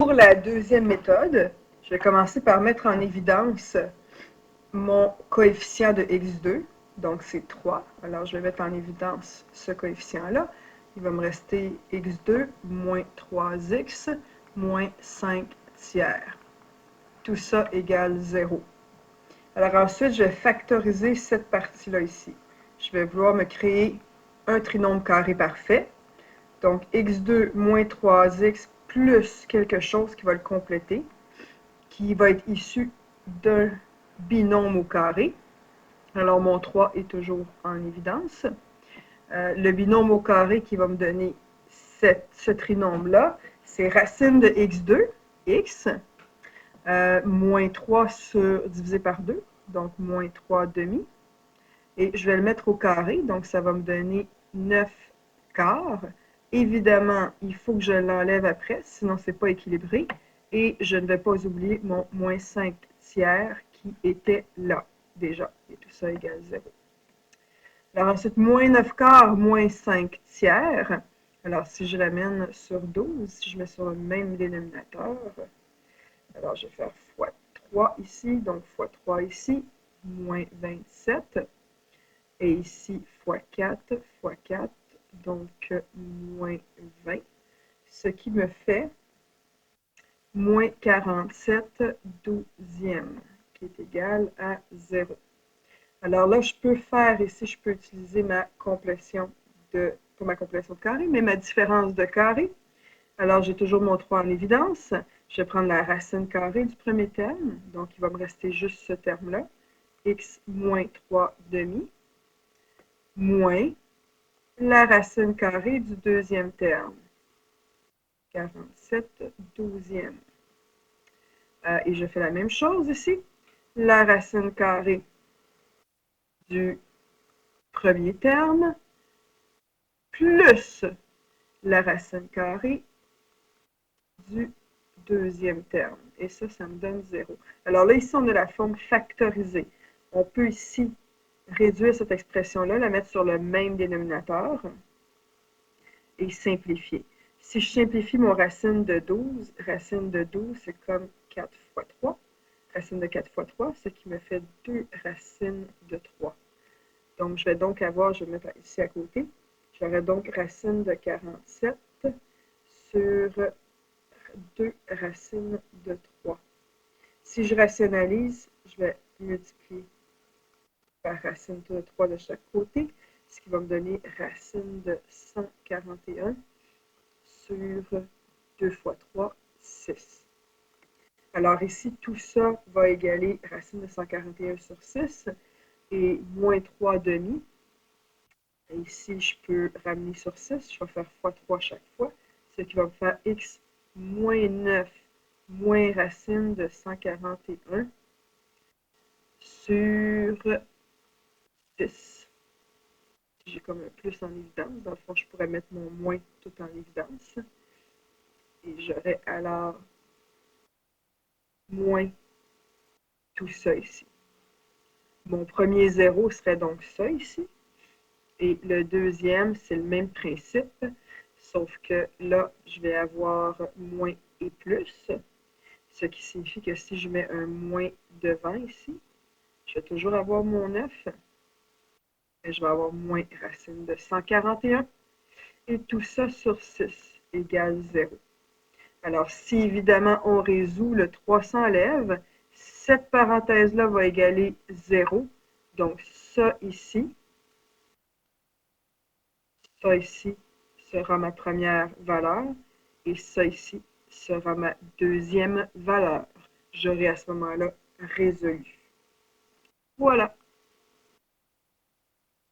Pour la deuxième méthode, je vais commencer par mettre en évidence mon coefficient de x2, donc c'est 3. Alors je vais mettre en évidence ce coefficient-là. Il va me rester x2 moins 3x moins 5 tiers. Tout ça égale 0. Alors ensuite, je vais factoriser cette partie-là ici. Je vais vouloir me créer un trinôme carré parfait. Donc x2 moins 3x plus quelque chose qui va le compléter, qui va être issu d'un binôme au carré. Alors mon 3 est toujours en évidence. Le binôme au carré qui va me donner ce trinôme-là, c'est racine de x2, x, moins 3 divisé par 2, donc moins 3 demi. Et je vais le mettre au carré, donc ça va me donner 9 quarts. Évidemment, il faut que je l'enlève après, sinon ce n'est pas équilibré. Et je ne vais pas oublier mon moins 5 tiers qui était là déjà. Et tout ça égale 0. Alors ensuite, moins 9 quarts, moins 5 tiers. Alors si je l'amène sur 12, si je mets sur le même dénominateur, alors je vais faire fois 3 ici, donc fois 3 ici, moins 27. Et ici, fois 4, fois 4, donc moins 20. Ce qui me fait moins 47 douzièmes, qui est égal à 0. Alors là, je peux faire ici, je peux utiliser ma complétion pour ma complétion de carré, mais ma différence de carré. Alors, j'ai toujours mon 3 en évidence. Je vais prendre la racine carrée du premier terme, donc il va me rester juste ce terme-là, x moins 3 demi, moins la racine carrée du deuxième terme, 47 douzièmes. Et je fais la même chose ici. La racine carrée du premier terme plus la racine carrée du deuxième terme. Et ça me donne 0. Alors là, ici, on a la forme factorisée. On peut ici réduire cette expression-là, la mettre sur le même dénominateur et simplifier. Si je simplifie mon racine de 12, c'est comme 4 fois 3. Racine de 4 fois 3, ce qui me fait 2 racines de 3. Donc, je vais donc avoir, je vais mettre ici à côté, j'aurai donc racine de 47 sur 2 racines de 3. Si je rationalise, je vais multiplier par racine de 3 de chaque côté, ce qui va me donner racine de 141 sur 2 fois 3, 6. Alors ici, tout ça va égaler racine de 141 sur 6 et moins 3 demi. Et ici, je peux ramener sur 6, je vais faire fois 3 chaque fois, ce qui va me faire x moins 9 moins racine de 141 sur 6. J'ai comme un plus en évidence. Dans le fond, je pourrais mettre mon moins tout en évidence. Et j'aurais alors moins tout ça ici. Mon premier 0 serait donc ça ici. Et le deuxième, c'est le même principe, sauf que là, je vais avoir moins et plus, ce qui signifie que si je mets un moins devant ici, je vais toujours avoir mon 9, et je vais avoir moins racine de 141, et tout ça sur 6 égale 0. Alors, si évidemment on résout, le 3 s'enlève, cette parenthèse-là va égaler 0, donc ça ici sera ma première valeur et ça ici sera ma deuxième valeur. J'aurai à ce moment-là résolu. Voilà.